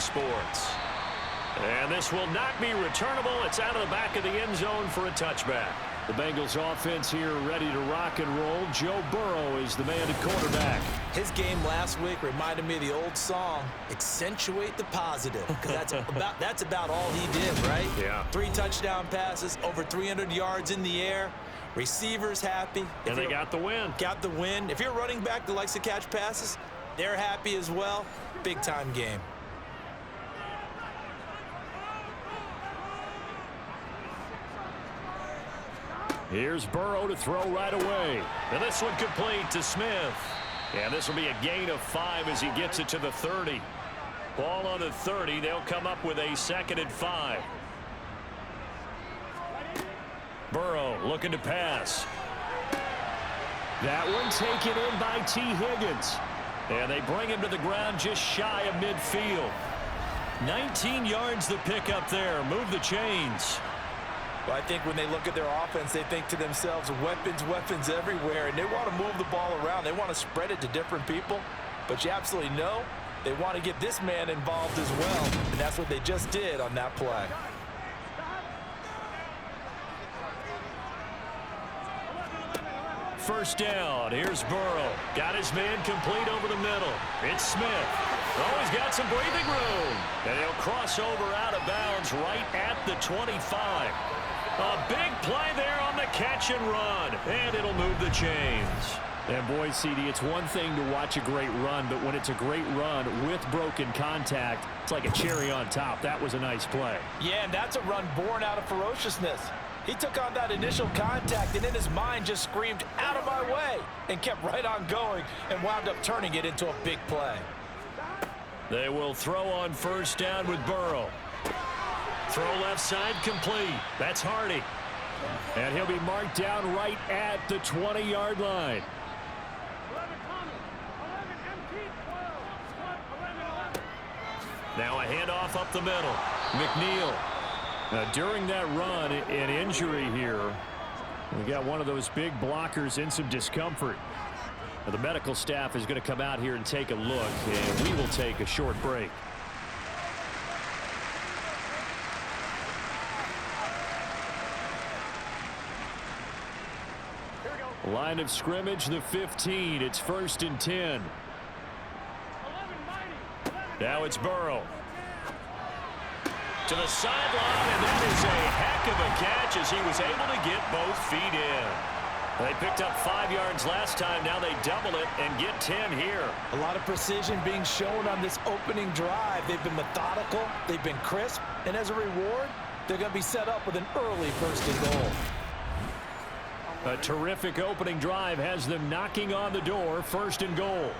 sports. And this will not be returnable. It's out of the back of the end zone for a touchback. The Bengals offense here ready to rock and roll. Joe Burrow is the man at quarterback. His game last week reminded me of the old song, accentuate the positive, because that's about all he did, right? Yeah. 3 touchdown passes, over 300 yards in the air. Receivers happy. And they got the win. Got the win. If you're running back that likes to catch passes, they're happy as well. Big-time game. Here's Burrow to throw right away. And this one complete to Smith. And this will be a gain of 5 as he gets it to the 30. Ball on the 30. They'll come up with a 2nd and 5. Burrow looking to pass. That one taken in by T. Higgins. And they bring him to the ground just shy of midfield. 19 yards the pick up there. Move the chains. Well, I think when they look at their offense, they think to themselves, weapons, weapons everywhere, and they want to move the ball around. They want to spread it to different people, but you absolutely know they want to get this man involved as well, and that's what they just did on that play. First down. Here's Burrow. Got his man complete over the middle. It's Smith. Oh, he's got some breathing room. And he'll cross over out of bounds right at the 25. A big play there on the catch and run. And it'll move the chains. And boy, CD, it's one thing to watch a great run, but when it's a great run with broken contact, it's like a cherry on top. That was a nice play. Yeah, and that's a run born out of ferociousness. He took on that initial contact and in his mind just screamed, out of my way, and kept right on going and wound up turning it into a big play. They will throw on first down with Burrow. Throw left side complete. That's Hardy. And he'll be marked down right at the 20-yard line. Now a handoff up the middle. McNeil. Now, during that run, an injury here. We got one of those big blockers in some discomfort. Now, the medical staff is going to come out here and take a look, and we will take a short break. Line of scrimmage, the 15. It's 1st and 10. Now it's Burrow. To the sideline, and that is a heck of a catch as he was able to get both feet in. They picked up 5 yards last time. Now they double it and get 10 here. A lot of precision being shown on this opening drive. They've been methodical. They've been crisp. And as a reward, they're going to be set up with an early 1st and goal. A terrific opening drive has them knocking on the door. 1st and goal.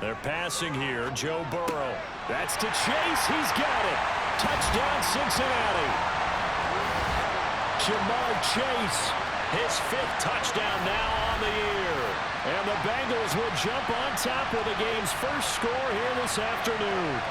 They're passing here. Joe Burrow. That's to Chase. He's got it. Touchdown, Cincinnati. Jamar Chase, his 5th touchdown now on the year. And the Bengals will jump on top with the game's first score here this afternoon.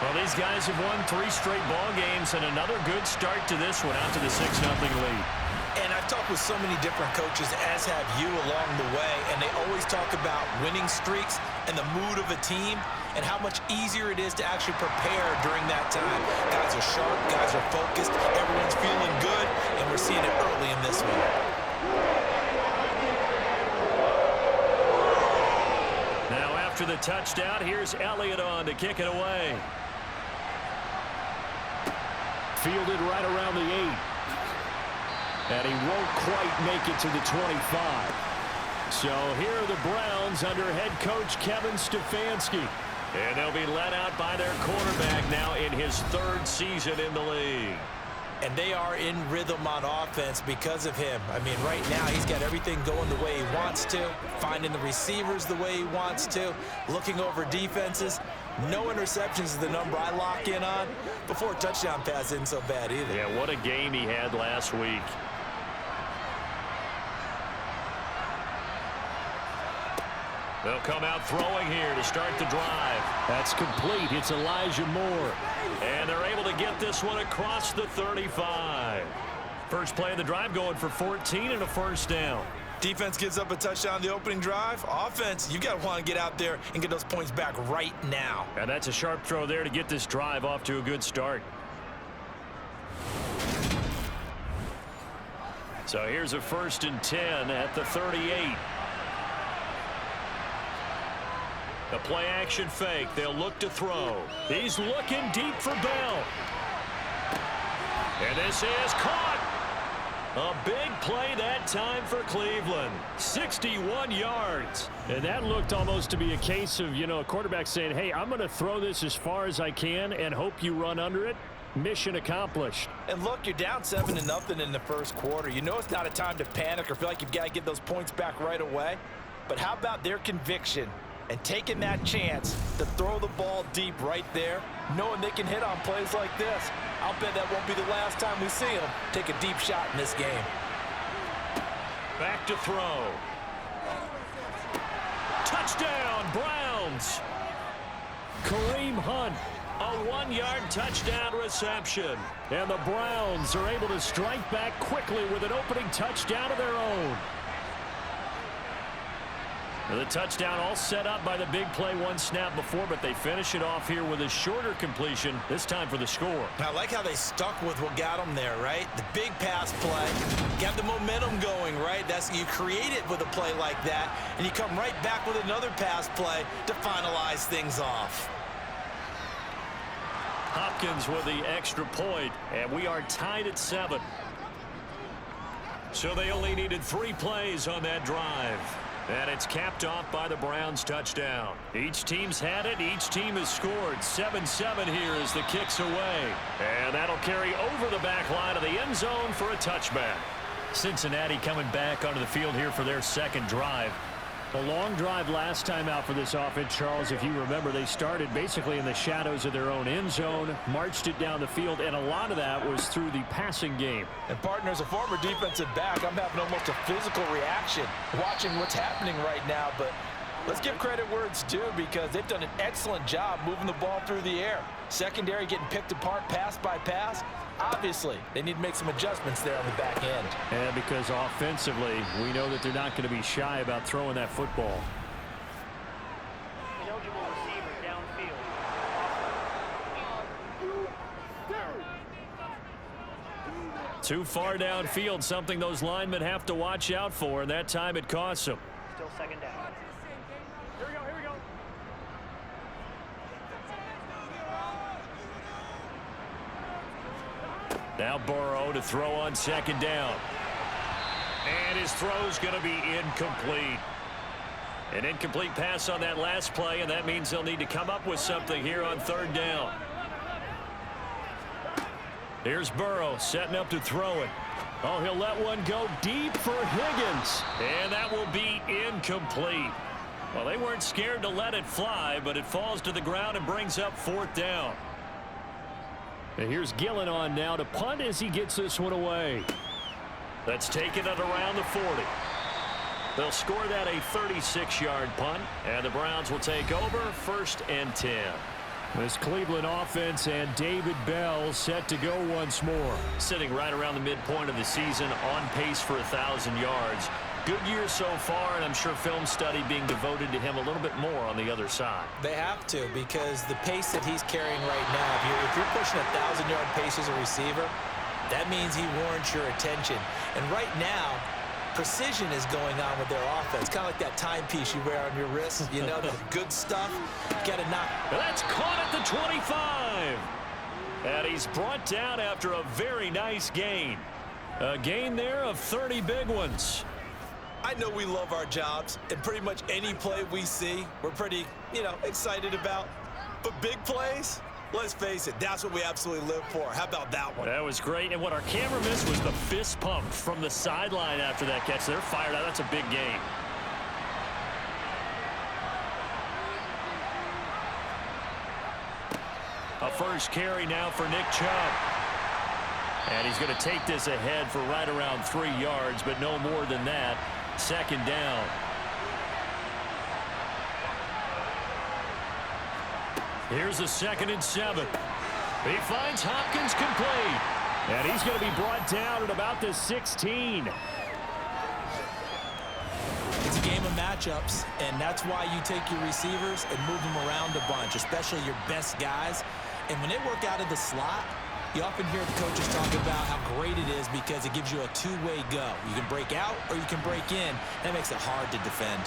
Well, these guys have won 3 straight ball games and another good start to this one out to the 6-0 lead. And I've talked with so many different coaches, as have you along the way, and they always talk about winning streaks and the mood of a team and how much easier it is to actually prepare during that time. Guys are sharp, guys are focused, everyone's feeling good, and we're seeing it early in this one. Now after the touchdown, here's Elliott on to kick it away. Fielded right around the 8. And he won't quite make it to the 25. So here are the Browns under head coach Kevin Stefanski. And they'll be led out by their quarterback now in his 3rd season in the league. And they are in rhythm on offense because of him. I mean, right now he's got everything going the way he wants to, finding the receivers the way he wants to, looking over defenses. No interceptions is the number I lock in on. Before a touchdown pass isn't so bad either. Yeah, what a game he had last week. They'll come out throwing here to start the drive. That's complete. It's Elijah Moore. And they're able to get this one across the 35. First play of the drive going for 14 and a 1st down. Defense gives up a touchdown the opening drive. Offense, you got to want to get out there and get those points back right now. And that's a sharp throw there to get this drive off to a good start. So here's a 1st and 10 at the 38. The play action fake. They'll look to throw. He's looking deep for Bell. And this is caught. A big play that time for Cleveland. 61 yards. And that looked almost to be a case of, a quarterback saying, hey, I'm going to throw this as far as I can and hope you run under it. Mission accomplished. And look, you're down 7-0 in the first quarter. You know it's not a time to panic or feel like you've got to get those points back right away. But how about their conviction and taking that chance to throw the ball deep right there, knowing they can hit on plays like this? I'll bet that won't be the last time we see them take a deep shot in this game. Back to throw. Touchdown, Browns. Kareem Hunt, a 1-yard touchdown reception. And the Browns are able to strike back quickly with an opening touchdown of their own. The touchdown all set up by the big play one snap before, but they finish it off here with a shorter completion, this time for the score. I like how they stuck with what got them there, right? The big pass play, got the momentum going, right? You create it with a play like that, and you come right back with another pass play to finalize things off. Hopkins with the extra point, and we are tied at 7. So they only needed 3 plays on that drive. And it's capped off by the Browns touchdown. Each team's had it. Each team has scored. 7-7 here as the kick's away. And that'll carry over the back line of the end zone for a touchback. Cincinnati coming back onto the field here for their second drive. A long drive last time out for this offense, Charles. If you remember, they started basically in the shadows of their own end zone, marched it down the field, and a lot of that was through the passing game. And, partner, as a former defensive back, I'm having almost a physical reaction watching what's happening right now. But let's give credit where it's due, because they've done an excellent job moving the ball through the air. Secondary getting picked apart pass by pass. Obviously, they need to make some adjustments there on the back end. And because offensively, we know that they're not going to be shy about throwing that football. Ineligible receiver downfield. Too far downfield, something those linemen have to watch out for, and that time it costs them. Still second down. Here we go, here we go. Now Burrow to throw on second down. And his throw's going to be incomplete. An incomplete pass on that last play, and that means they'll need to come up with something here on third down. Here's Burrow setting up to throw it. Oh, he'll let one go deep for Higgins. And that will be incomplete. Well, they weren't scared to let it fly, but it falls to the ground and brings up fourth down. And here's Gillen on now to punt as he gets this one away. That's taken at around the 40. They'll score that a 36-yard punt, and the Browns will take over 1st and 10. This Cleveland offense and David Bell set to go once more. Sitting right around the midpoint of the season, on pace for 1,000 yards. Good year so far, and I'm sure film study being devoted to him a little bit more on the other side. They have to, because the pace that he's carrying right now, if you're pushing a 1,000-yard pace as a receiver, that means he warrants your attention. And right now, precision is going on with their offense. Kind of like that timepiece you wear on your wrist. You know, the good stuff. Got to knock. That's caught at the 25. And he's brought down after a very nice gain. A gain there of 30 big ones. I know we love our jobs, and pretty much any play we see, we're pretty, excited about. But big plays, let's face it, that's what we absolutely live for. How about that one? That was great, and what our camera missed was the fist pump from the sideline after that catch. They're fired out. That's a big gain. A first carry now for Nick Chubb. And he's going to take this ahead for right around 3 yards, but no more than that. Second down. Here's a 2nd and 7. He finds Hopkins complete. And he's going to be brought down at about the 16. It's a game of matchups, and that's why you take your receivers and move them around a bunch, especially your best guys. And when they work out of the slot, you often hear the coaches talk about how great it is because it gives you a two-way go. You can break out or you can break in. That makes it hard to defend.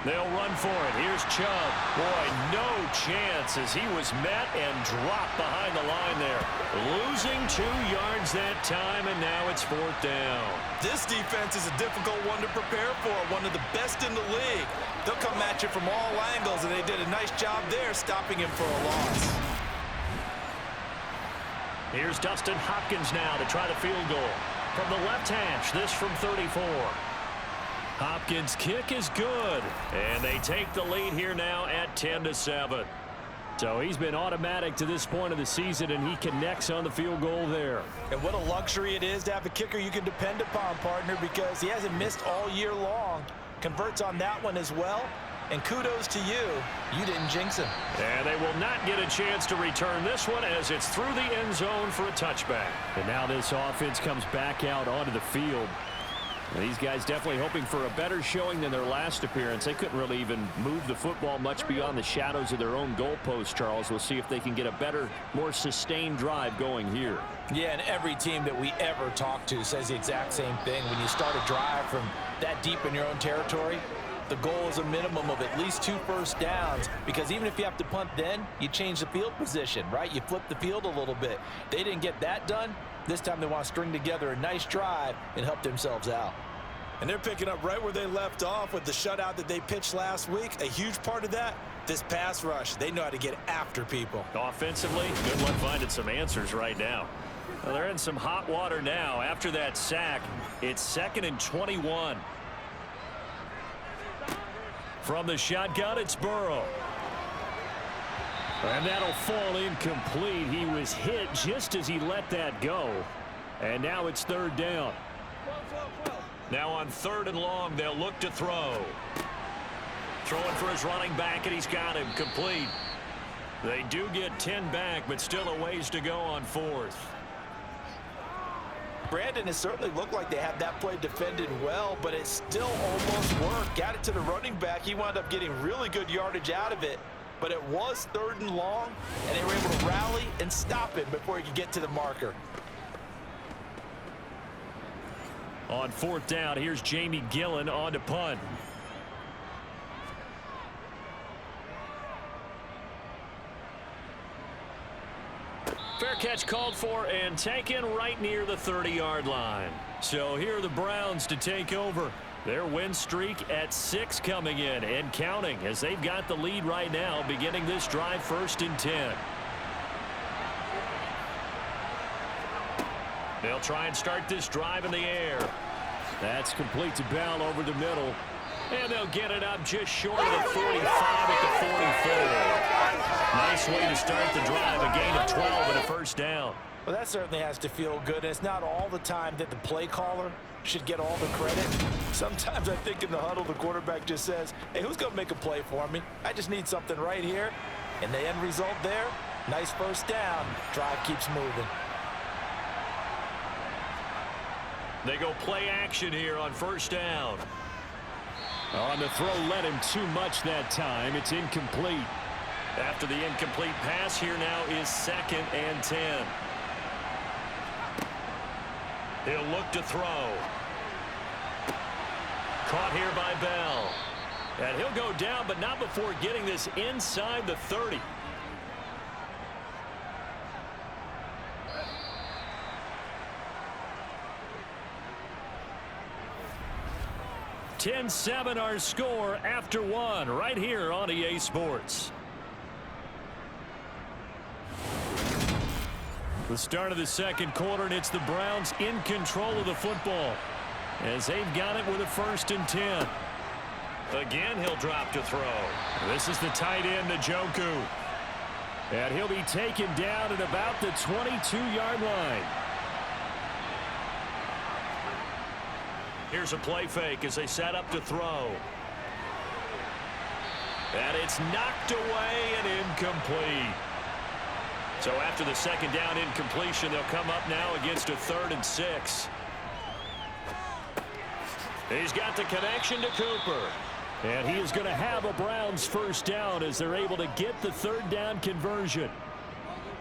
They'll run for it. Here's Chubb. Boy, no chance as he was met and dropped behind the line there. Losing 2 yards that time, and now it's 4th down. This defense is a difficult one to prepare for, one of the best in the league. They'll come at you from all angles, and they did a nice job there stopping him for a loss. Here's Dustin Hopkins now to try the field goal. From the left hash, this from 34. Hopkins' kick is good, and they take the lead here now at 10-7. So he's been automatic to this point of the season, and he connects on the field goal there. And what a luxury it is to have a kicker you can depend upon, partner, because he hasn't missed all year long. Converts on that one as well. And kudos to you. You didn't jinx him. And they will not get a chance to return this one as it's through the end zone for a touchback. And now this offense comes back out onto the field. And these guys definitely hoping for a better showing than their last appearance. They couldn't really even move the football much beyond the shadows of their own goalpost, Charles. We'll see if they can get a better, more sustained drive going here. Yeah, and every team that we ever talk to says the exact same thing. When you start a drive from that deep in your own territory, the goal is a minimum of at least 2 first downs, because even if you have to punt then, you change the field position, right? You flip the field a little bit. They didn't get that done. This time they want to string together a nice drive and help themselves out. And they're picking up right where they left off with the shutout that they pitched last week. A huge part of that, this pass rush. They know how to get after people. Offensively, good luck finding some answers right now. Well, they're in some hot water now. After that sack, it's 2nd and 21. From the shotgun, it's Burrow. And that'll fall incomplete. He was hit just as he let that go. And now it's 3rd down. Now on 3rd and long, they'll look to throw. Throwing for his running back, and he's got him complete. They do get 10 back, but still a ways to go on 4th. Brandon, it certainly looked like they had that play defended well, but it still almost worked. Got it to the running back. He wound up getting really good yardage out of it, but it was 3rd and long, and they were able to rally and stop him before he could get to the marker. On 4th down, here's Jamie Gillen on to punt. Fair catch called for and taken right near the 30-yard line. So here are the Browns to take over. Their win streak at 6 coming in and counting as they've got the lead right now, beginning this drive 1st and 10. They'll try and start this drive in the air. That's complete to Bell over the middle. And they'll get it up just short of the 45 at the 44. Nice way to start the drive, a gain of 12 and a 1st down. Well, that certainly has to feel good. And it's not all the time that the play caller should get all the credit. Sometimes I think in the huddle, the quarterback just says, hey, who's going to make a play for me? I just need something right here. And the end result there, nice 1st down. Drive keeps moving. They go play action here on 1st down. On the throw, led him too much that time. It's incomplete. After the incomplete pass, here now is 2nd and 10. He'll look to throw. Caught here by Bell. And he'll go down, but not before getting this inside the 30. (10-7) our score after 1 right here on EA Sports. The start of the 2nd quarter, and it's the Browns in control of the football as they've got it with a 1st and 10. Again, he'll drop to throw. This is the tight end, Njoku. And he'll be taken down at about the 22-yard line. Here's a play fake as they set up to throw. And it's knocked away and incomplete. So after the 2nd down incompletion, they'll come up now against a 3rd and 6. He's got the connection to Cooper. And he is going to have a Browns first down as they're able to get the third down conversion.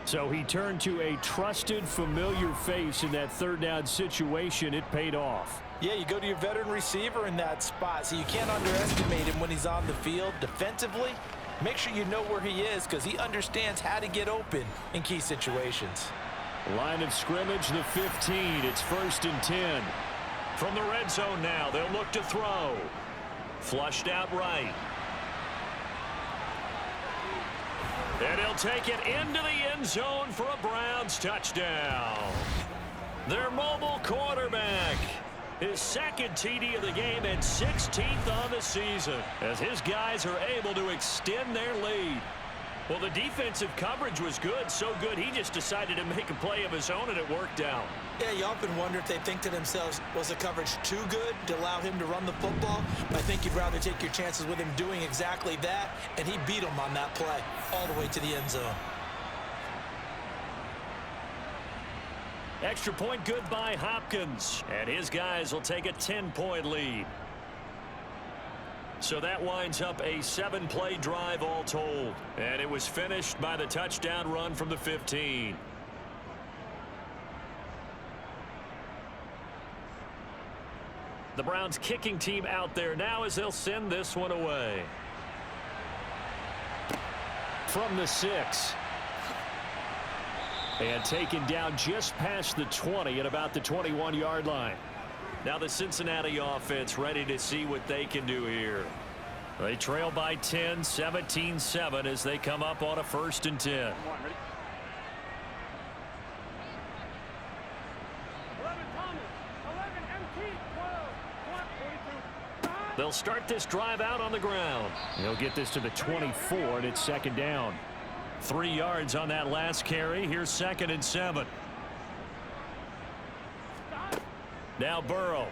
So he turned to a trusted, familiar face in that third down situation. It paid off. Yeah, you go to your veteran receiver in that spot, so you can't underestimate him when he's on the field. Defensively, make sure you know where he is because he understands how to get open in key situations. Line of scrimmage, the 15. It's 1st and 10. From the red zone now, they'll look to throw. Flushed out right. And he'll take it into the end zone for a Browns touchdown. Their mobile quarterback. His second TD of the game and 16th on the season as his guys are able to extend their lead. Well, the defensive coverage was good, so good he just decided to make a play of his own, and it worked out. Yeah, you often wonder if they think to themselves, was the coverage too good to allow him to run the football? But I think you'd rather take your chances with him doing exactly that, and he beat him on that play all the way to the end zone. Extra point good by Hopkins, and his guys will take a 10-point lead. So that winds up a 7-play drive all told, and it was finished by the touchdown run from the 15. The Browns kicking team out there now as they'll send this one away. From the 6. And taken down just past the 20 at about the 21-yard line. Now the Cincinnati offense ready to see what they can do here. They trail by 10, 17-7 as they come up on a 1st and 10. 11 Thomas, 11 MT, 12, 42. They'll start this drive out on the ground. They'll get this to the 24, and it's 2nd down. 3 yards on that last carry. Here's 2nd and 7. Now Burrow.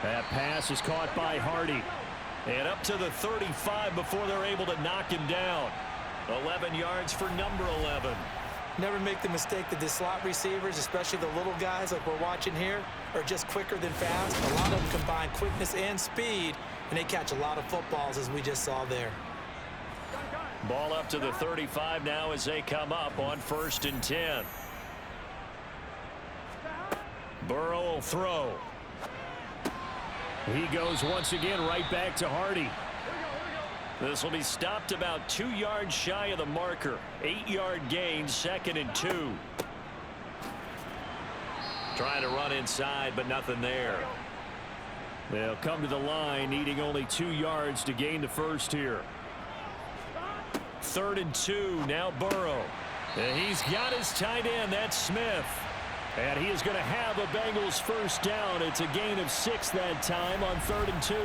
That pass is caught by Hardy. And up to the 35 before they're able to knock him down. 11 yards for number 11. Never make the mistake that the slot receivers, especially the little guys like we're watching here, are just quicker than fast. A lot of them combine quickness and speed, and they catch a lot of footballs as we just saw there. Ball up to the 35 now as they come up on 1st and 10. Burrow will throw. He goes once again right back to Hardy. This will be stopped about 2 yards shy of the marker. 8-yard gain, 2nd and 2. Trying to run inside, but nothing there. They'll come to the line, needing only 2 yards to gain the first here. 3rd and 2, now Burrow. And he's got his tight end, that's Smith. And he is going to have a Bengals first down. It's a gain of 6 that time on 3rd and 2.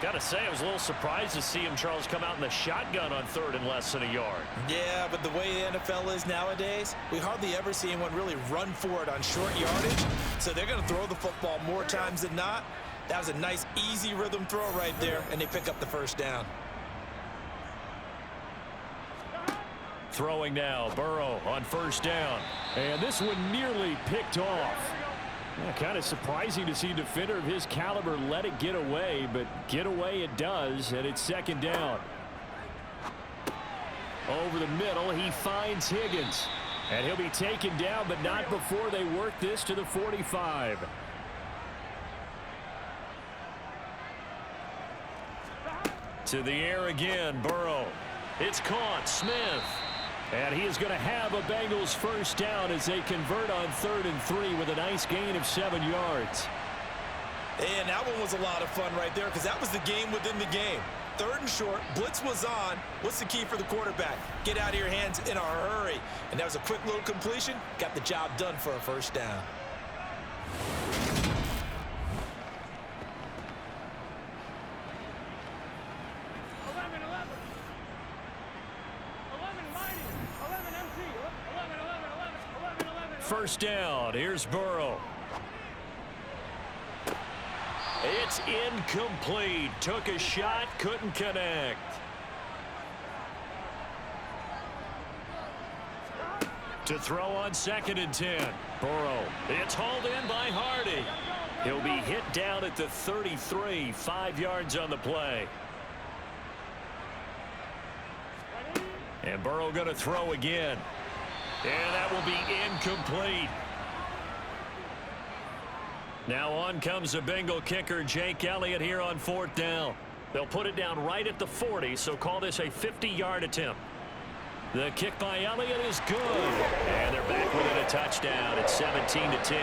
Got to say, I was a little surprised to see him, Charles, come out in the shotgun on 3rd and less than a yard. Yeah, but the way the NFL is nowadays, we hardly ever see anyone really run for it on short yardage. So they're going to throw the football more times than not. That was a nice, easy rhythm throw right there, and they pick up the first down. Throwing now, Burrow on 1st down. And this one nearly picked off. Yeah, kind of surprising to see a defender of his caliber let it get away, but get away it does, and it's 2nd down. Over the middle, he finds Higgins. And he'll be taken down, but not before they work this to the 45. To the air again, Burrow. It's caught, Smith. And he is going to have a Bengals first down as they convert on 3rd and 3 with a nice gain of 7 yards. And that one was a lot of fun right there because that was the game within the game. 3rd and short, blitz was on. What's the key for the quarterback? Get out of your hands in a hurry. And that was a quick little completion. Got the job done for a first down. First down. Here's Burrow. It's incomplete. Took a shot, couldn't connect. To throw on 2nd and 10. Burrow. It's hauled in by Hardy. He'll be hit down at the 33, 5 yards on the play. And Burrow going to throw again. And that will be incomplete. Now on comes the Bengal kicker, Jake Elliott, here on 4th down. They'll put it down right at the 40, so call this a 50-yard attempt. The kick by Elliott is good. And they're back within a touchdown at 17-10.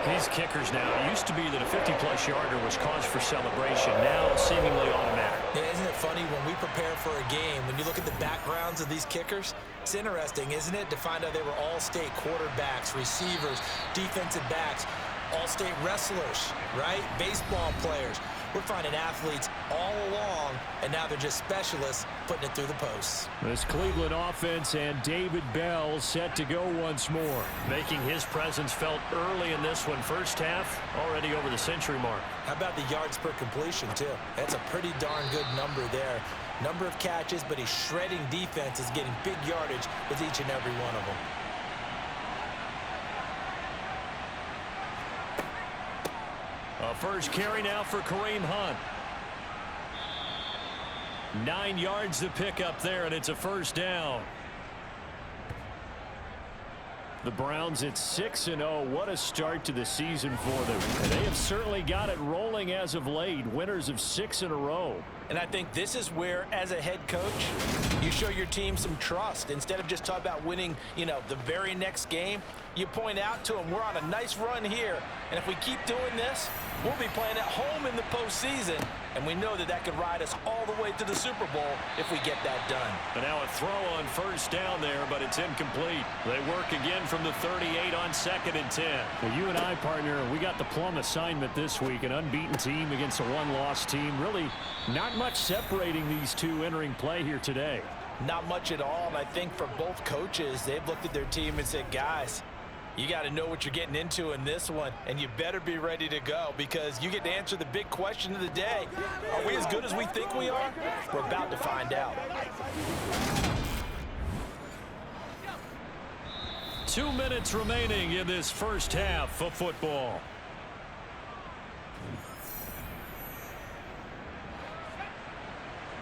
These kickers now, it used to be that a 50-plus yarder was cause for celebration. Now seemingly automatic. Yeah, isn't it funny when we prepare for a game, when you look at the backgrounds of these kickers, it's interesting, isn't it, to find out they were all-state quarterbacks, receivers, defensive backs, all-state wrestlers, right? Baseball players. We're finding athletes all along, and now they're just specialists putting it through the posts. This Cleveland offense and David Bell set to go once more, making his presence felt early in this one. First half, already over the century mark. How about the yards per completion, too? That's a pretty darn good number there. Number of catches, but he's shredding defenses, getting big yardage with each and every one of them. A first carry now for Kareem Hunt. 9 yards to pick up there, and it's a first down. The Browns at 6-0. What a start to the season for them. And they have certainly got it rolling as of late. Winners of 6 in a row. And I think this is where, as a head coach, you show your team some trust. Instead of just talking about winning, the very next game, you point out to them, we're on a nice run here. And if we keep doing this, we'll be playing at home in the postseason. And we know that that could ride us all the way to the Super Bowl if we get that done. And now a throw on first down there, but it's incomplete. They work again from the 38 on 2nd and 10. Well, you and I, partner, we got the plum assignment this week. An unbeaten team against a one-loss team. Really not much separating these two entering play here today. Not much at all. And I think for both coaches, they've looked at their team and said, guys, you got to know what you're getting into in this one, and you better be ready to go because you get to answer the big question of the day. Are we as good as we think we are? We're about to find out. 2 minutes remaining in this first half of football.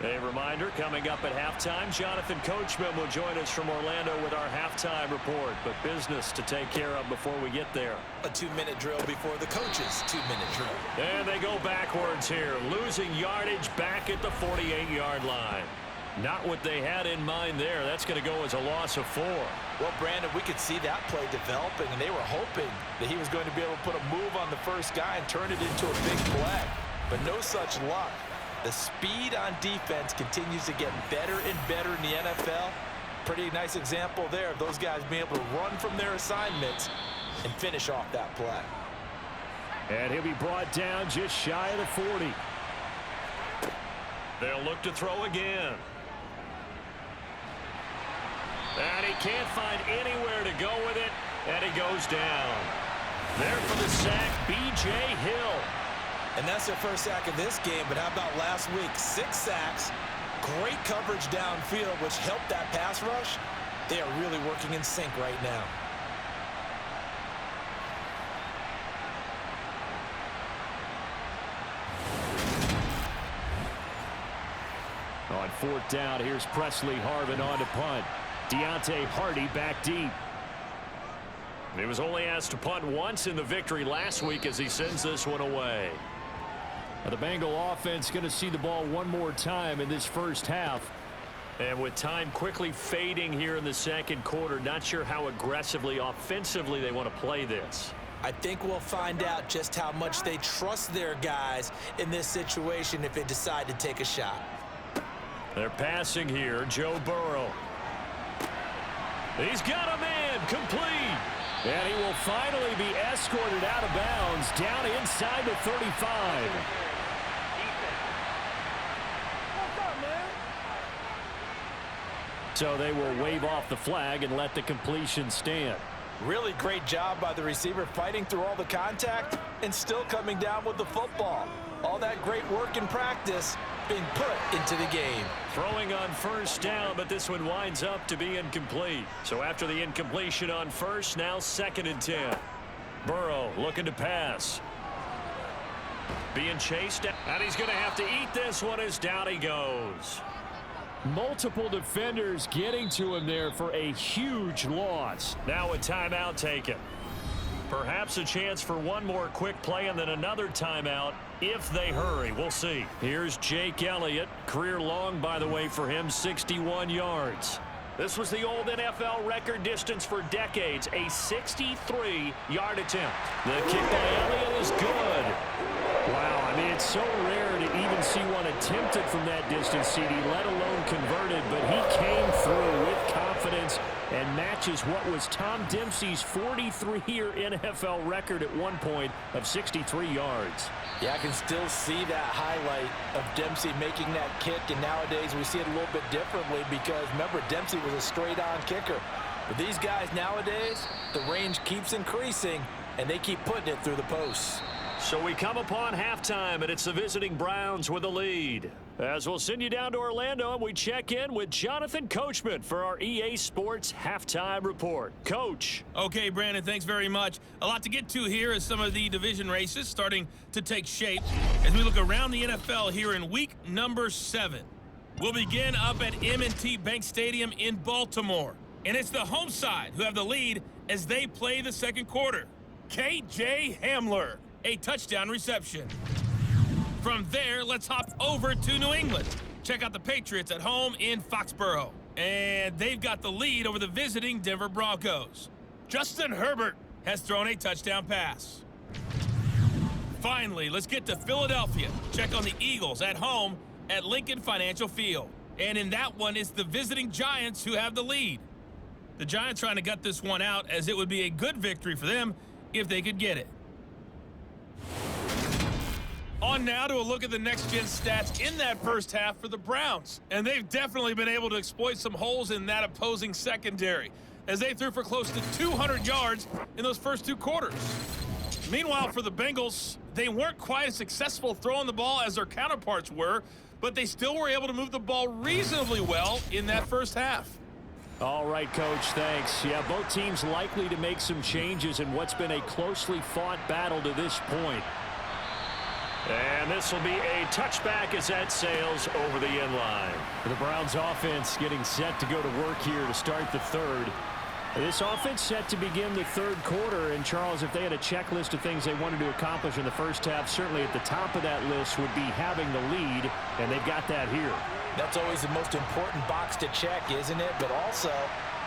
A reminder, coming up at halftime, Jonathan Coachman will join us from Orlando with our halftime report. But business to take care of before we get there. A 2-minute drill before the coach's 2-minute drill. And they go backwards here, losing yardage back at the 48-yard line. Not what they had in mind there. That's going to go as a loss of 4. Well, Brandon, we could see that play developing, and they were hoping that he was going to be able to put a move on the first guy and turn it into a big play. But no such luck. The speed on defense continues to get better and better in the NFL. Pretty nice example there of those guys being able to run from their assignments and finish off that play. And he'll be brought down just shy of the 40. They'll look to throw again. And he can't find anywhere to go with it, and he goes down. There for the sack, B.J. Hill. And that's their first sack of this game, but how about last week? 6 sacks, great coverage downfield, which helped that pass rush. They are really working in sync right now. On 4th down, here's Presley Harvin on to punt. Deontay Hardy back deep. He was only asked to punt once in the victory last week as he sends this one away. Now the Bengal offense going to see the ball one more time in this first half. And with time quickly fading here in the second quarter, not sure how aggressively, offensively they want to play this. I think we'll find out just how much they trust their guys in this situation if they decide to take a shot. They're passing here, Joe Burrow. He's got a man, complete. And he will finally be escorted out of bounds down inside the 35. So they will wave off the flag and let the completion stand. Really great job by the receiver fighting through all the contact and still coming down with the football. All that great work in practice being put into the game. Throwing on first down, but this one winds up to be incomplete. So after the incompletion on first, now 2nd and 10. Burrow looking to pass. Being chased, and he's going to have to eat this one as down he goes. Multiple defenders getting to him there for a huge loss. Now a timeout taken. Perhaps a chance for one more quick play and then another timeout if they hurry. We'll see. Here's Jake Elliott. Career long, by the way, for him, 61 yards. This was the old NFL record distance for decades, a 63-yard attempt. The kick by Elliott is good. Wow, I mean, it's so rare to even see one attempted from that distance, CD, let alone converted, but he came through with confidence and matches what was Tom Dempsey's 43-year NFL record at one point of 63 yards. Yeah, I can still see that highlight of Dempsey making that kick, and nowadays we see it a little bit differently because, remember, Dempsey was a straight-on kicker. But these guys nowadays, the range keeps increasing, and they keep putting it through the posts. So we come upon halftime, and it's the visiting Browns with a lead. As we'll send you down to Orlando, and we check in with Jonathan Coachman for our EA Sports Halftime Report. Coach. Okay, Brandon, thanks very much. A lot to get to here as some of the division races starting to take shape as we look around the NFL here in week number 7. We'll begin up at M&T Bank Stadium in Baltimore. And it's the home side who have the lead as they play the second quarter. K.J. Hamler, a touchdown reception. From there, let's hop over to New England. Check out the Patriots at home in Foxborough. And they've got the lead over the visiting Denver Broncos. Justin Herbert has thrown a touchdown pass. Finally, let's get to Philadelphia. Check on the Eagles at home at Lincoln Financial Field. And in that one, it's the visiting Giants who have the lead. The Giants trying to gut this one out as it would be a good victory for them if they could get it. On now to a look at the next-gen stats in that first half for the Browns. And they've definitely been able to exploit some holes in that opposing secondary as they threw for close to 200 yards in those first two quarters. Meanwhile, for the Bengals, they weren't quite as successful throwing the ball as their counterparts were, but they still were able to move the ball reasonably well in that first half. All right, Coach, thanks. Yeah, both teams likely to make some changes in what's been a closely fought battle to this point. And this will be a touchback as that sails over the end line. The Browns offense getting set to go to work here to start the third. This offense set to begin the third quarter. And, Charles, if they had a checklist of things they wanted to accomplish in the first half, certainly at the top of that list would be having the lead, and they've got that here. That's always the most important box to check, isn't it? But also,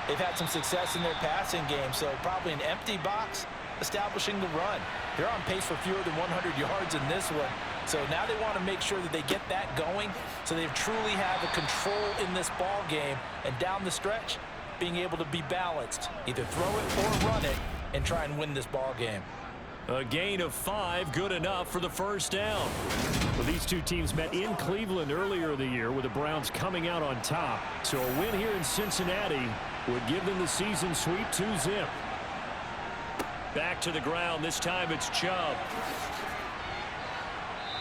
they've had some success in their passing game, so probably an empty box establishing the run. They're on pace for fewer than 100 yards in this one. So now they want to make sure that they get that going so they truly have a control in this ball game. And down the stretch, being able to be balanced. Either throw it or run it and try and win this ball game. A gain of 5, good enough for the first down. Well, these two teams met in Cleveland earlier in the year with the Browns coming out on top. So a win here in Cincinnati would give them the season sweep 2-zip. Back to the ground. This time it's Chubb.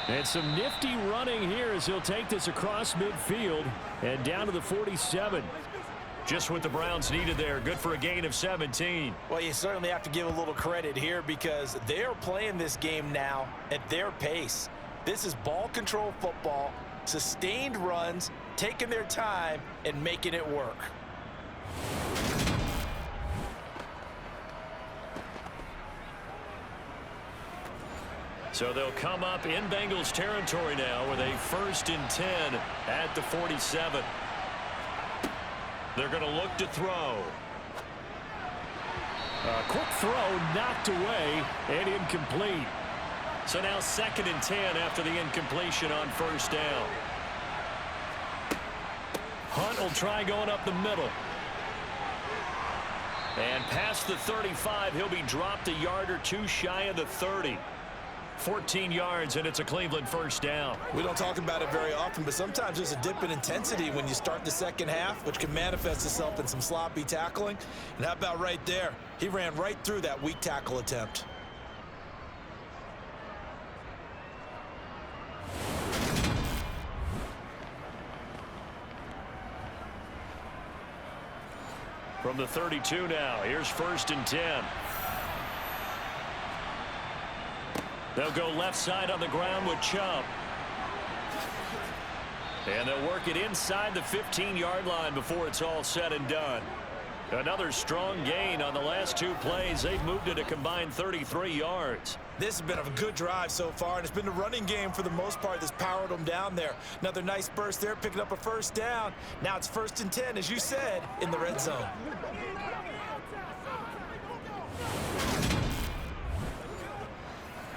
And some nifty running here as he'll take this across midfield and down to the 47. Just what the Browns needed there. Good for a gain of 17. Well, you certainly have to give a little credit here because they're playing this game now at their pace. This is ball control football, sustained runs, taking their time and making it work. So they'll come up in Bengals territory now with a 1st and 10 at the 47. They're going to look to throw. A quick throw knocked away and incomplete. So now 2nd and 10 after the incompletion on 1st down. Hunt will try going up the middle. And past the 35, he'll be dropped a yard or two shy of the 30. 14 yards, and it's a Cleveland 1st down. We don't talk about it very often, but sometimes there's a dip in intensity when you start the second half, which can manifest itself in some sloppy tackling. And how about right there? He ran right through that weak tackle attempt. From the 32 now, here's 1st and 10. They'll go left side on the ground with Chubb. And they'll work it inside the 15-yard line before it's all said and done. Another strong gain on the last two plays. They've moved it a combined 33 yards. This has been a good drive so far, and it's been the running game for the most part that's powered them down there. Another nice burst there, picking up a first down. Now it's 1st and 10, as you said, in the red zone.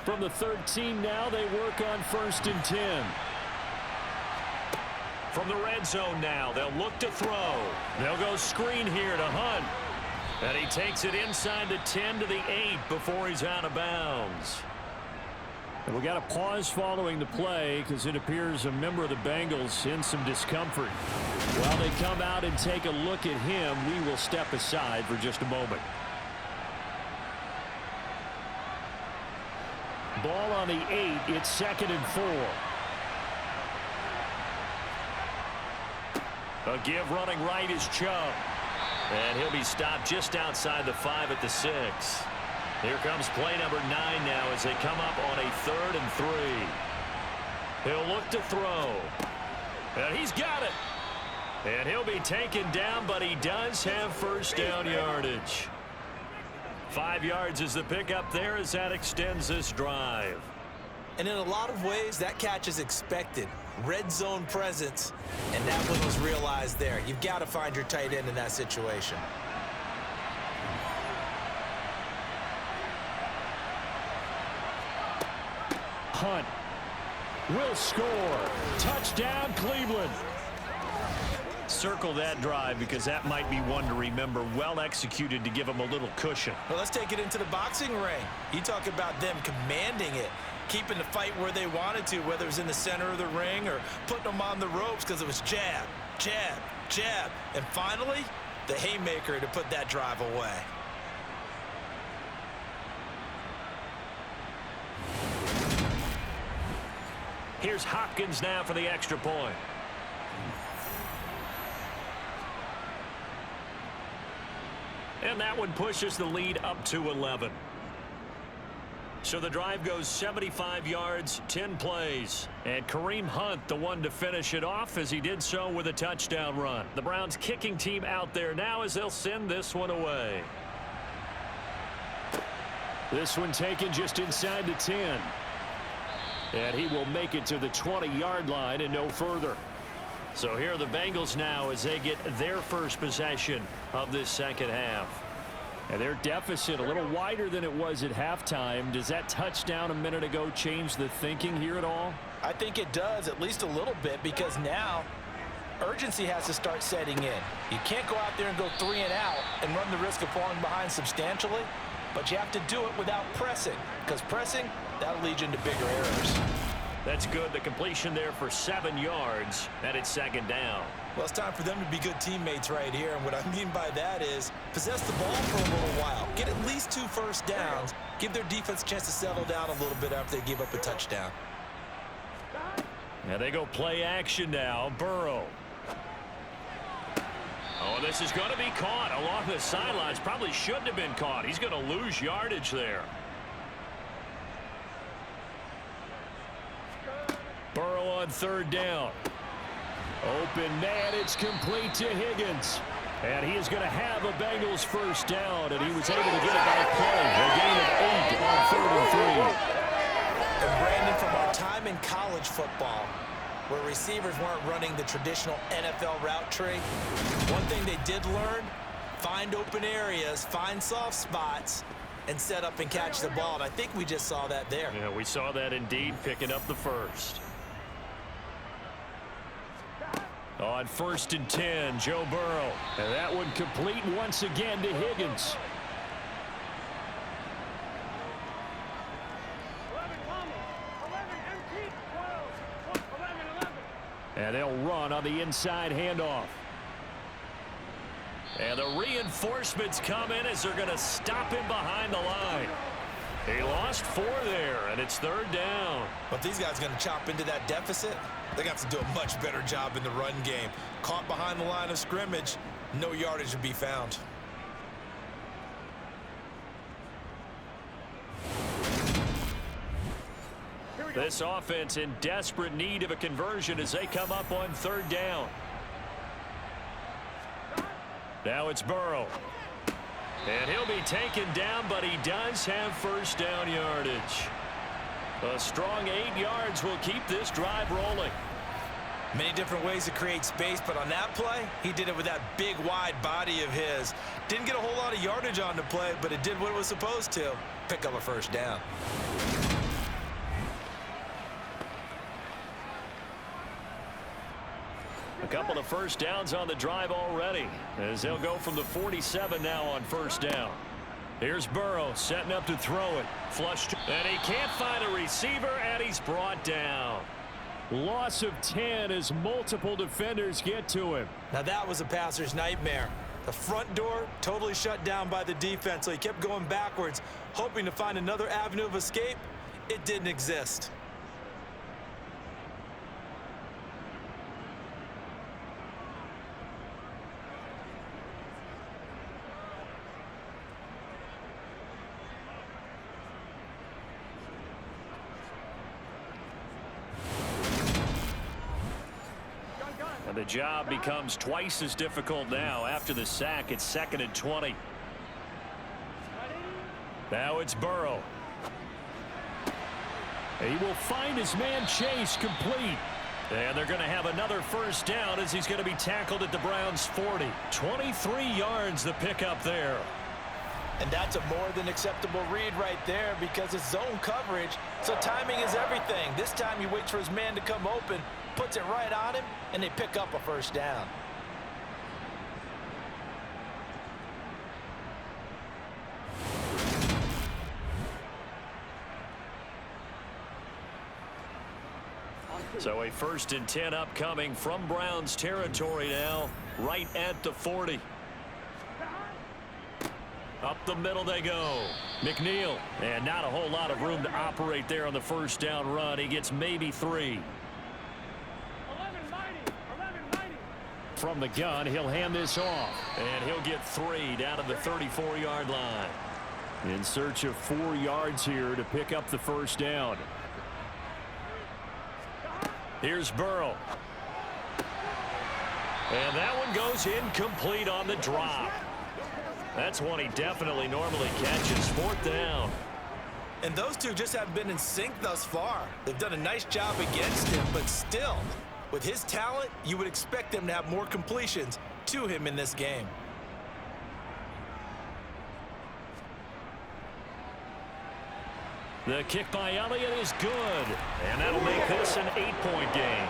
From the 13 now, they work on 1st and 10. From the red zone now, they'll look to throw. They'll go screen here to Hunt. And he takes it inside the 10 to the 8 before he's out of bounds. And we got a pause following the play because it appears a member of the Bengals in some discomfort. While they come out and take a look at him, we will step aside for just a moment. Ball on the 8. It's 2nd and 4. A give running right is Chubb. And he'll be stopped just outside the 5 at the 6. Here comes play number 9 now as they come up on a 3rd and 3. He'll look to throw. And he's got it. And he'll be taken down, but he does have first down yardage. 5 yards is the pickup there as that extends this drive. And in a lot of ways, that catch is expected. Red zone presence, and that one was realized there. You've got to find your tight end in that situation. Hunt will score. Touchdown, Cleveland. Circle that drive because that might be one to remember. Well executed to give him a little cushion. Well, let's take it into the boxing ring. You talk about them commanding it, keeping the fight where they wanted to, whether it was in the center of the ring or putting them on the ropes because it was jab, jab, jab. And finally, the haymaker to put that drive away. Here's Hopkins now for the extra point. And that one pushes the lead up to 11. So the drive goes 75 yards, 10 plays. And Kareem Hunt, the one to finish it off as he did so with a touchdown run. The Browns kicking team out there now as they'll send this one away. This one taken just inside the 10. And he will make it to the 20-yard line and no further. So here are the Bengals now as they get their first possession of this second half. And their deficit a little wider than it was at halftime. Does that touchdown a minute ago change the thinking here at all? I think it does, at least a little bit, because now urgency has to start setting in. You can't go out there and go 3 and out and run the risk of falling behind substantially, but you have to do it without pressing, because pressing, that'll lead you into bigger errors. That's good. The completion there for 7 yards, and it's second down. Well, it's time for them to be good teammates right here, and what I mean by that is possess the ball for a little while, get at least 2 first downs, give their defense a chance to settle down a little bit after they give up a touchdown. And they go play action now. Burrow. Oh, this is going to be caught along the sidelines. Probably shouldn't have been caught. He's going to lose yardage there. Burrow on third down. Open man, it's complete to Higgins. And he is going to have a Bengals first down, and he was able to get it by play. A gain of 8 on 3rd and 3. And Brandon, from our time in college football, where receivers weren't running the traditional NFL route tree, one thing they did learn, find open areas, find soft spots, and set up and catch the ball. And I think we just saw that there. Yeah, we saw that indeed, picking up the first. On 1st and 10, Joe Burrow. And that one complete once again to Higgins. 11 Thomas, 11 MT, 12, 11, 11. And they'll run on the inside handoff. And the reinforcements come in as they're going to stop him behind the line. He lost 4 there, and it's 3rd down. But these guys are going to chop into that deficit. They got to do a much better job in the run game. Caught behind the line of scrimmage, no yardage to be found. This offense in desperate need of a conversion as they come up on third down. Now it's Burrow. And he'll be taken down, but he does have first down yardage. A strong 8 yards will keep this drive rolling. Many different ways to create space, but on that play, he did it with that big, wide body of his. Didn't get a whole lot of yardage on the play, but it did what it was supposed to. Pick up a first down. A couple of first downs on the drive already, as they'll go from the 47 now on first down. Here's Burrow setting up to throw it. Flushed, and he can't find a receiver, and he's brought down. Loss of 10 as multiple defenders get to him. Now that was a passer's nightmare. The front door totally shut down by the defense, so he kept going backwards, hoping to find another avenue of escape. It didn't exist. The job becomes twice as difficult now. After the sack, it's 2nd and 20. Now it's Burrow. He will find his man Chase complete. And they're going to have another first down as he's going to be tackled at the Browns' 40. 23 yards the pickup there. And that's a more than acceptable read right there because it's zone coverage, so timing is everything. This time he waits for his man to come open, puts it right on him, and they pick up a first down. So a 1st and 10 upcoming from Browns territory now, right at the 40. Up the middle they go. McNeil, and not a whole lot of room to operate there on the first down run. He gets maybe 3. From the gun, he'll hand this off. And he'll get 3 down to the 34-yard line. In search of 4 yards here to pick up the first down. Here's Burrow. And that one goes incomplete on the drop. That's one he definitely normally catches. 4th down. And those two just haven't been in sync thus far. They've done a nice job against him, but still, with his talent, you would expect them to have more completions to him in this game. The kick by Elliott is good. And that'll make this an 8-point game.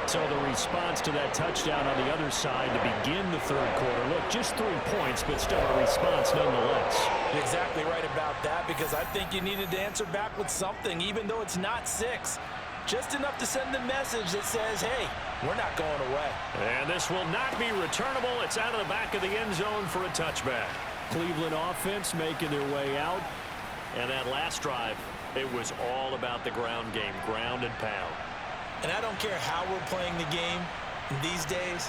So the response to that touchdown on the other side to begin the third quarter. Look, just 3 points, but still a response nonetheless. You're exactly right about that, because I think you needed to answer back with something, even though it's not 6. Just enough to send the message that says, hey, we're not going away. And this will not be returnable. It's out of the back of the end zone for a touchback. Cleveland offense making their way out. And that last drive, it was all about the ground game, ground and pound. And I don't care how we're playing the game these days,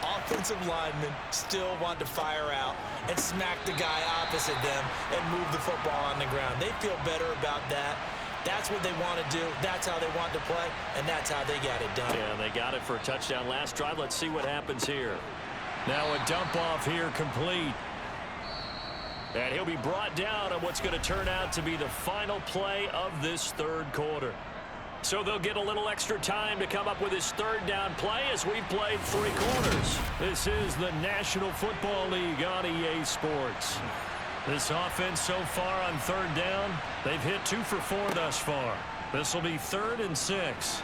offensive linemen still want to fire out and smack the guy opposite them and move the football on the ground. They feel better about that. That's what they want to do. That's how they want to play, and that's how they got it done. Yeah, they got it for a touchdown last drive. Let's see what happens here. Now a dump off here complete. And he'll be brought down on what's going to turn out to be the final play of this third quarter. So they'll get a little extra time to come up with his third down play as we've played 3 quarters. This is the National Football League on EA Sports. This offense so far on third down, they've hit 2 for 4 thus far. This will be 3rd and 6.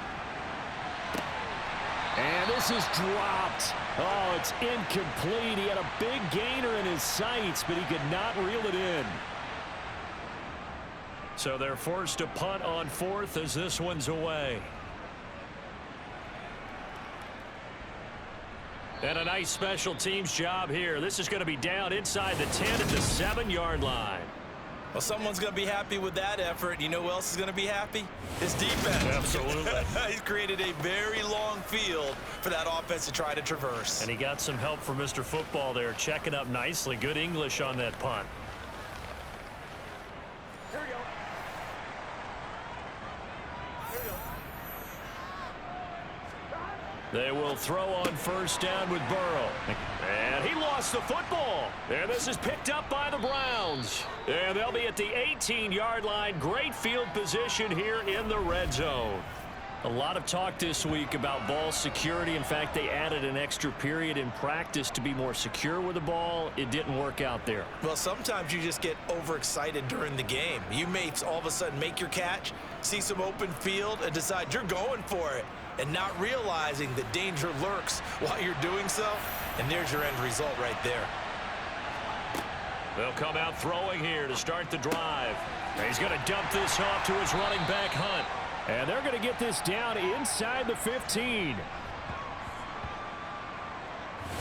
And this is dropped. Oh, it's incomplete. He had a big gainer in his sights, but he could not reel it in. So they're forced to punt on 4th as this one's away. And a nice special teams job here. This is going to be down inside the 10 at the 7-yard line. Well, someone's going to be happy with that effort. You know who else is going to be happy? His defense. Absolutely. He's created a very long field for that offense to try to traverse. And he got some help from Mr. Football there, checking up nicely. Good English on that punt. They will throw on first down with Burrow. And he lost the football. And this is picked up by the Browns. And they'll be at the 18-yard line. Great field position here in the red zone. A lot of talk this week about ball security. In fact, they added an extra period in practice to be more secure with the ball. It didn't work out there. Well, sometimes you just get overexcited during the game. You may all of a sudden make your catch, see some open field, and decide you're going for it, and not realizing that danger lurks while you're doing so. And there's your end result right there. They'll come out throwing here to start the drive. He's going to dump this off to his running back, Hunt. And they're going to get this down inside the 15.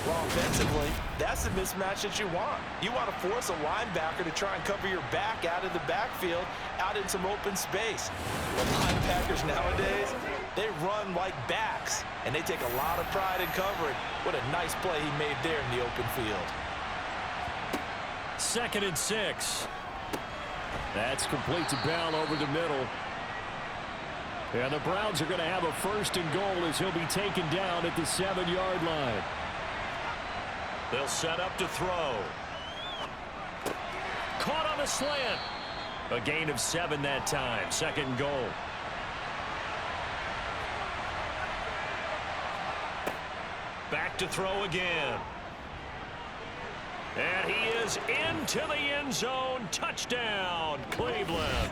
Well, offensively, that's the mismatch that you want. You want to force a linebacker to try and cover your back out of the backfield, out in some open space. Well, linebackers nowadays, they run like backs, and they take a lot of pride in covering. What a nice play he made there in the open field. 2nd and 6. That's complete to Bell over the middle. And the Browns are going to have a 1st and goal as he'll be taken down at the 7-yard line. They'll set up to throw. Caught on the slant. A gain of 7 that time. 2nd and goal. Back to throw again. And he is into the end zone. Touchdown, Cleveland.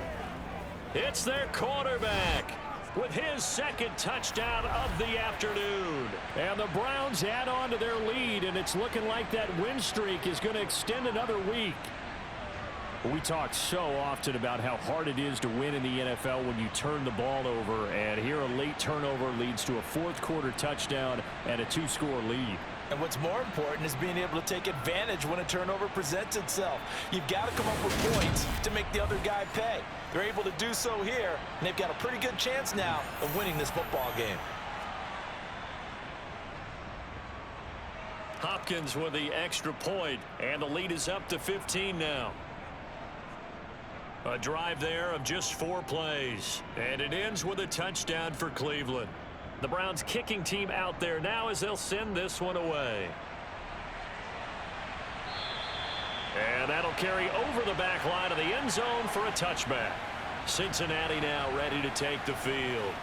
It's their quarterback with his 2nd touchdown of the afternoon. And the Browns add on to their lead, and it's looking like that win streak is going to extend another week. We talk so often about how hard it is to win in the NFL when you turn the ball over, and here a late turnover leads to a 4th quarter touchdown and a 2-score lead. And what's more important is being able to take advantage when a turnover presents itself. You've got to come up with points to make the other guy pay. They're able to do so here, and they've got a pretty good chance now of winning this football game. Hopkins with the extra point, and the lead is up to 15 now. A drive there of just 4 plays, and it ends with a touchdown for Cleveland. The Browns kicking team out there now as they'll send this one away. And that'll carry over the back line of the end zone for a touchback. Cincinnati now ready to take the field.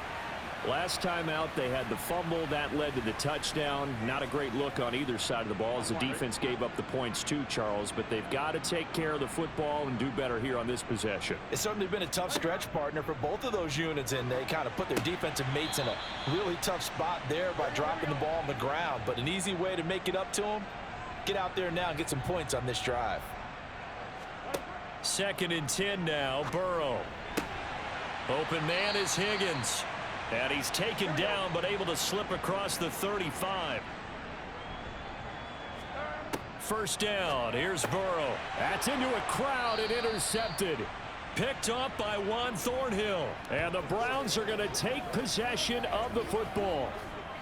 Last time out, they had the fumble. That led to the touchdown. Not a great look on either side of the ball as the defense gave up the points too, Charles. But they've got to take care of the football and do better here on this possession. It's certainly been a tough stretch, partner, for both of those units, and they kind of put their defensive mates in a really tough spot there by dropping the ball on the ground. But an easy way to make it up to them, get out there now and get some points on this drive. 2nd and 10 now, Burrow. Open man is Higgins. And he's taken down, but able to slip across the 35. 1st down. Here's Burrow. That's into a crowd and intercepted. Picked off by Juan Thornhill. And the Browns are going to take possession of the football.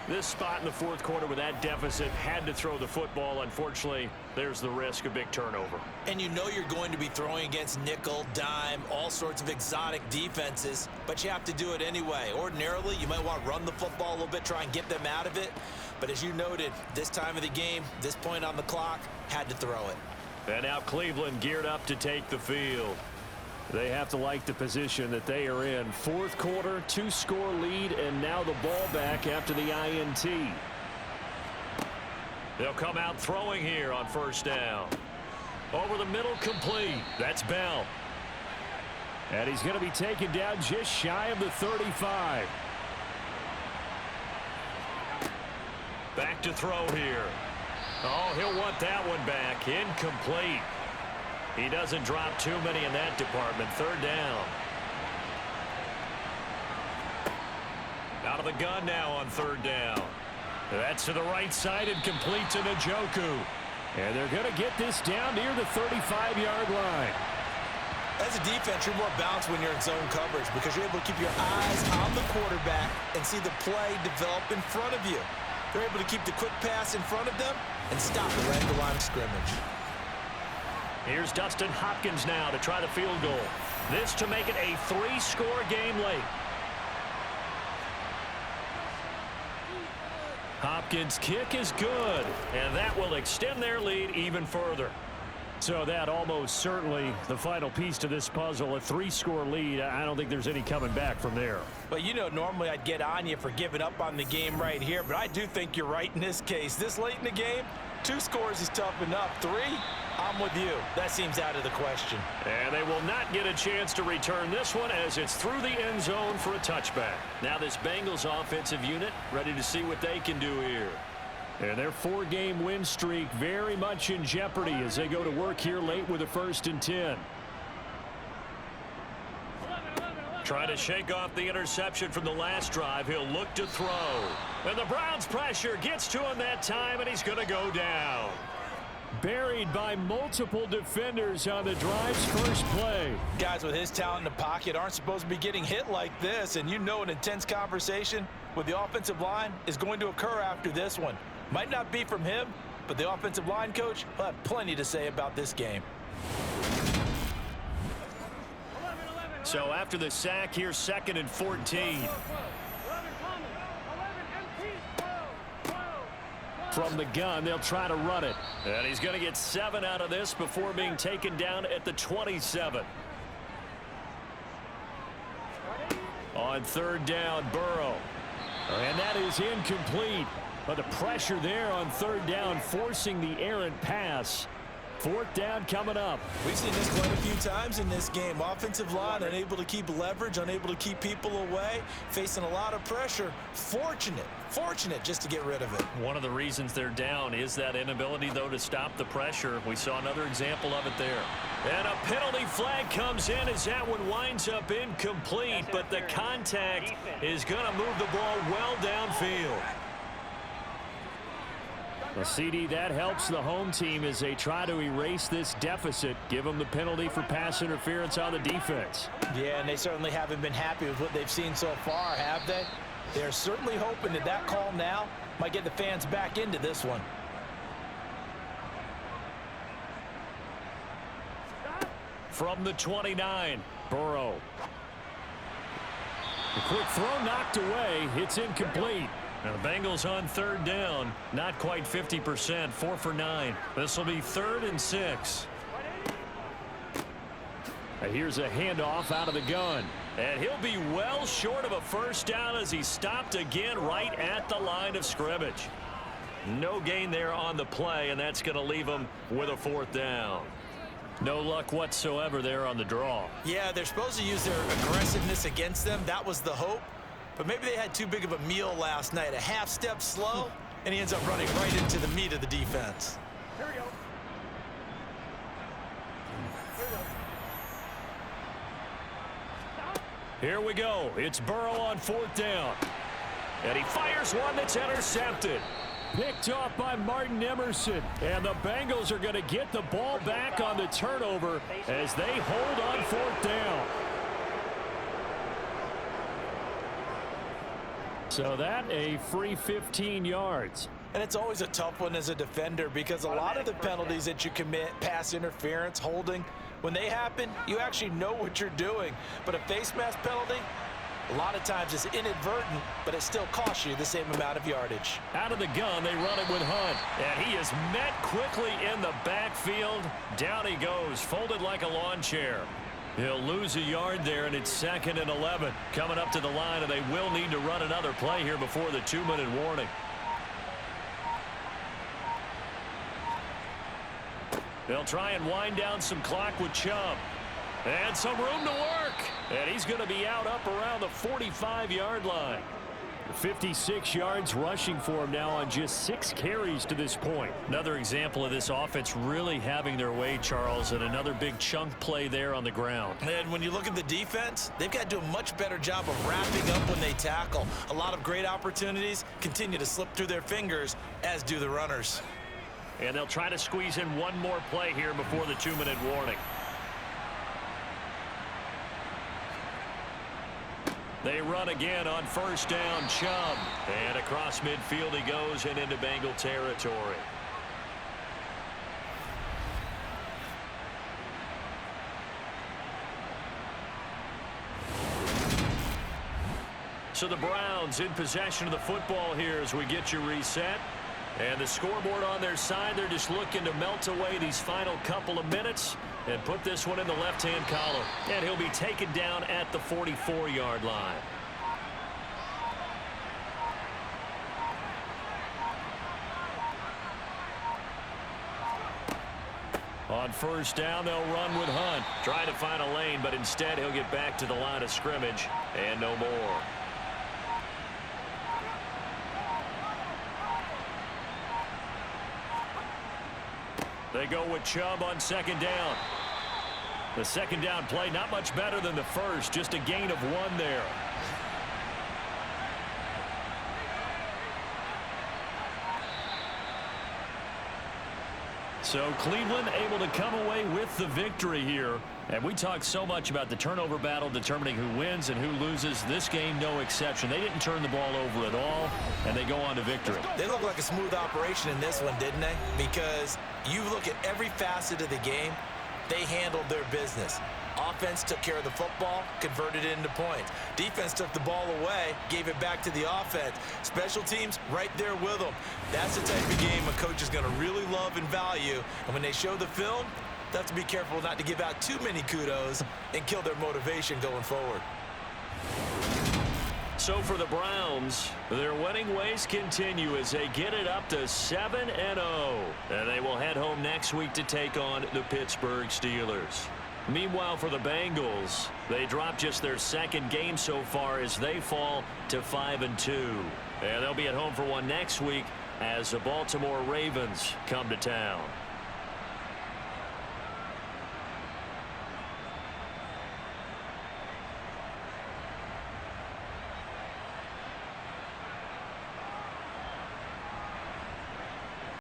This spot in the 4th quarter with that deficit, had to throw the football. Unfortunately, there's the risk of big turnover. And you know you're going to be throwing against nickel, dime, all sorts of exotic defenses, but you have to do it anyway. Ordinarily, you might want to run the football a little bit, try and get them out of it. But as you noted, this time of the game, this point on the clock, had to throw it. And now Cleveland geared up to take the field. They have to like the position that they are in. 4th quarter, 2-score lead, and now the ball back after the INT. They'll come out throwing here on 1st down. Over the middle, complete. That's Bell. And he's going to be taken down just shy of the 35. Back to throw here. Oh, he'll want that one back. Incomplete. He doesn't drop too many in that department. 3rd down. Out of the gun now on 3rd down. That's to the right side and complete to Njoku. And they're going to get this down near the 35-yard line. As a defense, you're more balanced when you're in zone coverage because you're able to keep your eyes on the quarterback and see the play develop in front of you. They're able to keep the quick pass in front of them and stop it right at the line of scrimmage. Here's Dustin Hopkins now to try the field goal. This to make it a 3-score game late. Hopkins' kick is good, and that will extend their lead even further. So that almost certainly the final piece to this puzzle, a 3-score lead. I don't think there's any coming back from there. But you know, normally I'd get on you for giving up on the game right here, but I do think you're right in this case. This late in the game, 2 scores is tough enough. 3, I'm with you. That seems out of the question. And they will not get a chance to return this one as it's through the end zone for a touchback. Now this Bengals offensive unit ready to see what they can do here. And their 4-game win streak very much in jeopardy as they go to work here late with a 1st and 10. Trying to shake off the interception from the last drive. He'll look to throw. And the Browns' pressure gets to him that time, and he's going to go down. Buried by multiple defenders on the drive's first play. Guys with his talent in the pocket aren't supposed to be getting hit like this, and you know an intense conversation with the offensive line is going to occur after this one. Might not be from him, but the offensive line coach will have plenty to say about this game. So after the sack, here's 2nd and 14. From the gun, they'll try to run it. And he's going to get 7 out of this before being taken down at the 27. On 3rd down, Burrow. And that is incomplete. But the pressure there on 3rd down, forcing the errant pass. 4th down coming up. We've seen this quite a few times in this game. Offensive line unable to keep leverage, unable to keep people away, facing a lot of pressure. Fortunate just to get rid of it. One of the reasons they're down is that inability, though, to stop the pressure. We saw another example of it there. And a penalty flag comes in as that one winds up incomplete, but the contact is going to move the ball well downfield. Well, CD, that helps the home team as they try to erase this deficit. Give them the penalty for pass interference on the defense. Yeah, and they certainly haven't been happy with what they've seen so far, have they? They're certainly hoping that that call now might get the fans back into this one. From the 29, Burrow. A quick throw knocked away. It's incomplete. Now the Bengals on 3rd down, not quite 50%, 4 for 9. This will be 3rd and 6. Here's a handoff out of the gun. And he'll be well short of a 1st down as he's stopped again right at the line of scrimmage. No gain there on the play, and that's going to leave him with a 4th down. No luck whatsoever there on the draw. Yeah, they're supposed to use their aggressiveness against them. That was the hope. But maybe they had too big of a meal last night. A half step slow, and he ends up running right into the meat of the defense. Here we go. Here we go. It's Burrow on 4th down. And he fires one that's intercepted. Picked off by Martin Emerson. And the Bengals are going to get the ball back on the turnover as they hold on 4th down. So that a free 15 yards. And it's always a tough one as a defender because a lot of the penalties that you commit, pass interference, holding, when they happen, you actually know what you're doing. But a face mask penalty, a lot of times it's inadvertent, but it still costs you the same amount of yardage. Out of the gun, they run it with Hunt. And he is met quickly in the backfield. Down he goes, folded like a lawn chair. He'll lose a yard there, and it's 2nd and 11. Coming up to the line, and they will need to run another play here before the 2-minute warning. They'll try and wind down some clock with Chubb. And some room to work. And he's going to be out up around the 45-yard line. 56 yards rushing for him now on just 6 carries to this point. Another example of this offense really having their way, Charles, and another big chunk play there on the ground. And when you look at the defense, they've got to do a much better job of wrapping up when they tackle. A lot of great opportunities continue to slip through their fingers, as do the runners. And they'll try to squeeze in one more play here before the 2-minute warning. They run again on 1st down, Chubb. And across midfield he goes and into Bengal territory. So the Browns in possession of the football here as we get you reset. And the scoreboard on their side, they're just looking to melt away these final couple of minutes and put this one in the left-hand column. And he'll be taken down at the 44-yard line. On first down, they'll run with Hunt. Trying to find a lane, but instead he'll get back to the line of scrimmage and no more. They go with Chubb on second down. The second down play not much better than the first, just a gain of 1 there. So Cleveland able to come away with the victory here. And we talked so much about the turnover battle determining who wins and who loses. This game, no exception. They didn't turn the ball over at all, and they go on to victory. They look like a smooth operation in this one, didn't they? Because you look at every facet of the game, they handled their business. Offense took care of the football, converted it into points. Defense took the ball away, gave it back to the offense. Special teams right there with them. That's the type of game a coach is going to really love and value. And when they show the film, they have to be careful not to give out too many kudos and kill their motivation going forward. So for the Browns, their winning ways continue as they get it up to 7-0. And they will head home next week to take on the Pittsburgh Steelers. Meanwhile, for the Bengals, they drop just their second game so far as they fall to 5-2. And they'll be at home for one next week as the Baltimore Ravens come to town.